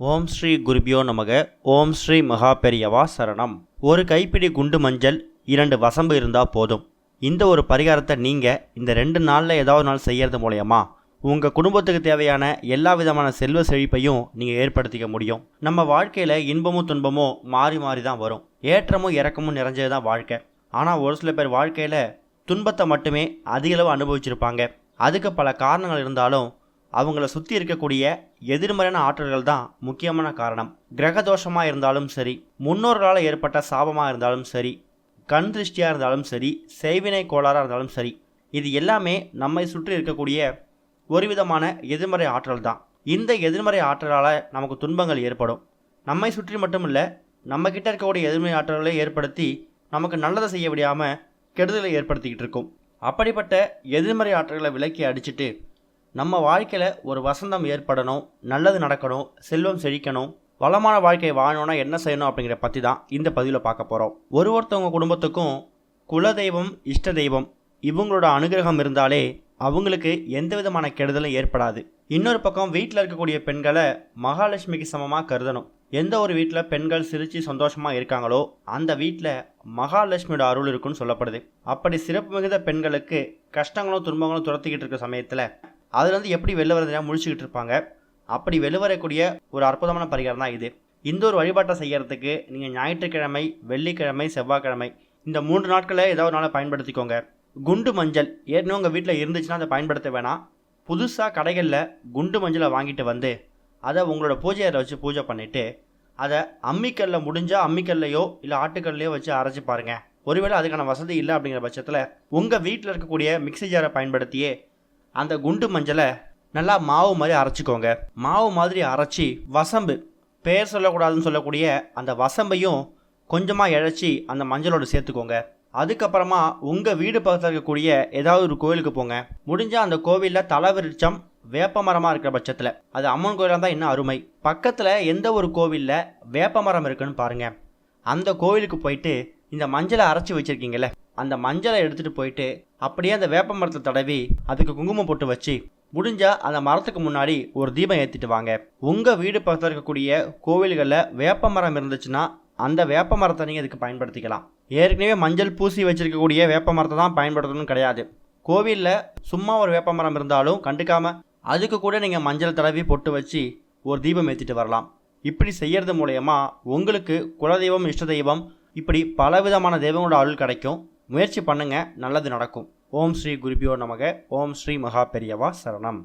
ஓம் ஸ்ரீ குருபியோ நமக. ஓம் ஸ்ரீ மகா பெரியவா சரணம். ஒரு கைப்பிடி குண்டு மஞ்சள், 2 வசம்பு இருந்தால் போதும். இந்த ஒரு பரிகாரத்தை நீங்கள் இந்த 2 நாளில் ஏதாவது நாள் செய்கிறது மூலயமா உங்கள் குடும்பத்துக்கு தேவையான எல்லா விதமான செல்வ செழிப்பையும் நீங்கள் ஏற்படுத்திக்க முடியும். நம்ம வாழ்க்கையில் இன்பமும் துன்பமும் மாறி மாறி தான் வரும். ஏற்றமும் இறக்கமும் நிறைஞ்சது தான் வாழ்க்கை. ஆனால் ஒரு சில பேர் வாழ்க்கையில் துன்பத்தை மட்டுமே அதிகளவு அனுபவிச்சிருப்பாங்க. அதுக்கு பல காரணங்கள் இருந்தாலும் அவங்கள சுற்றி இருக்கக்கூடிய எதிர்மறையான ஆற்றல்கள் தான் முக்கியமான காரணம். கிரக தோஷமாக இருந்தாலும் சரி, முன்னோர்களால் ஏற்பட்ட சாபமாக இருந்தாலும் சரி, கண் திருஷ்டியாக இருந்தாலும் சரி, செய்வினை கோளாறாக இருந்தாலும் சரி, இது எல்லாமே நம்மை சுற்றி இருக்கக்கூடிய ஒரு விதமான எதிர்மறை ஆற்றல் தான். இந்த எதிர்மறை ஆற்றலால் நமக்கு துன்பங்கள் ஏற்படும். நம்மை சுற்றி மட்டும் இல்லை, நம்மக்கிட்ட இருக்கக்கூடிய எதிர்மறை ஆற்றல்களை ஏற்படுத்தி நமக்கு நல்லதை செய்ய விடாமல் கெடுதலை ஏற்படுத்திக்கிட்டு இருக்கும். அப்படிப்பட்ட எதிர்மறை ஆற்றல்களை விலக்கி அடிச்சுட்டு நம்ம வாழ்க்கையில் ஒரு வசந்தம் ஏற்படணும், நல்லது நடக்கணும், செல்வம் செழிக்கணும், வளமான வாழ்க்கை வாழணும்னா என்ன செய்யணும் அப்படிங்கிற பற்றி தான் இந்த பதிவில் பார்க்க போகிறோம். ஒருத்தவங்க குடும்பத்துக்கும் குலதெய்வம், இஷ்ட தெய்வம் இவங்களோட அனுகிரகம் இருந்தாலே அவங்களுக்கு எந்த விதமான கெடுதலும் ஏற்படாது. இன்னொரு பக்கம் வீட்டில் இருக்கக்கூடிய பெண்களை மகாலட்சுமிக்கு சமமாக கருதணும். எந்த ஒரு வீட்டில் பெண்கள் சிரித்து சந்தோஷமாக இருக்காங்களோ அந்த வீட்டில் மகாலட்சுமியோட அருள் இருக்குன்னு சொல்லப்படுது. அப்படி சிறப்பு மிகுந்த பெண்களுக்கு கஷ்டங்களும் துன்பங்களும் துரத்திக்கிட்டு இருக்க சமயத்தில் அதுலேருந்து எப்படி வெளில வரதுனா முழிச்சுக்கிட்டு இருப்பாங்க. அப்படி வெளிவரக்கூடிய ஒரு அற்புதமான பரிகாரம் தான் இது. இந்த ஒரு வழிபாட்டை செய்கிறதுக்கு நீங்கள் ஞாயிற்றுக்கிழமை, வெள்ளிக்கிழமை, செவ்வாய்க்கிழமை இந்த 3 நாட்களில் ஏதாவது நாளை பயன்படுத்திக்கோங்க. குண்டு மஞ்சள் ஏற்கனவே உங்கள் வீட்டில் இருந்துச்சுன்னா அதை பயன்படுத்த வேணாம். புதுசாக கடைகளில் குண்டு மஞ்சளை வாங்கிட்டு வந்து அதை உங்களோட பூஜை அறை வச்சு பூஜை பண்ணிவிட்டு அதை அம்மிக்கல்ல முடிஞ்சால் அம்மிக்கல்லையோ இல்லை ஆட்டுக்கல்லையோ வச்சு அரைச்சி பாருங்கள். ஒருவேளை அதுக்கான வசதி இல்லை அப்படிங்கிற பட்சத்தில் உங்கள் வீட்டில் இருக்கக்கூடிய மிக்ஸி ஜாரை பயன்படுத்தியே அந்த குண்டு மஞ்சளை நல்லா மாவு மாதிரி அரைச்சிக்கோங்க. மாவு மாதிரி அரைச்சி வசம்பு, பேர் சொல்லக்கூடாதுன்னு சொல்லக்கூடிய அந்த வசம்பையும் கொஞ்சமாக இழைச்சி அந்த மஞ்சளோடு சேர்த்துக்கோங்க. அதுக்கப்புறமா உங்கள் வீடு பக்கத்தில் இருக்கக்கூடிய ஏதாவது ஒரு கோவிலுக்கு போங்க. முடிஞ்சால் அந்த கோவிலில் தலவிருட்சம் வேப்ப மரமாக இருக்கிற பட்சத்தில், அது அம்மன் கோயிலாக தான் இன்னும் அருமை. பக்கத்தில் எந்த ஒரு கோவிலில் வேப்ப மரம் இருக்குன்னு பாருங்கள். அந்த கோவிலுக்கு போயிட்டு இந்த மஞ்சளை அரைச்சி வச்சுருக்கீங்களே அந்த மஞ்சளை எடுத்துகிட்டு போயிட்டு அப்படியே அந்த வேப்ப மரத்தை தடவி அதுக்கு குங்குமம் போட்டு வச்சு முடிஞ்சால் அந்த மரத்துக்கு முன்னாடி ஒரு தீபம் ஏற்றிட்டு வாங்க. உங்கள் வீடு பக்கத்தில் இருக்கக்கூடிய கோவில்களில் வேப்ப மரம் இருந்துச்சுன்னா அந்த வேப்ப மரத்தை நீங்கள் இதுக்கு பயன்படுத்திக்கலாம். ஏற்கனவே மஞ்சள் பூசி வச்சுருக்கக்கூடிய வேப்ப மரத்தை தான் பயன்படுத்தணும்னு கிடையாது. கோவிலில் சும்மா ஒரு வேப்ப மரம் இருந்தாலும் கண்டுக்காமல் அதுக்கு கூட நீங்கள் மஞ்சள் தடவி பொட்டு வச்சு ஒரு தீபம் ஏற்றிட்டு வரலாம். இப்படி செய்கிறது மூலயமா உங்களுக்கு குலதெய்வம், இஷ்ட தெய்வம் இப்படி பலவிதமான தெய்வங்களோட அருள் கிடைக்கும். முயற்சி பண்ணுங்க, நல்லது நடக்கும். ஓம் ஸ்ரீ குருபியோ நமக. ஓம் ஸ்ரீ மகா பெரியவா சரணம்.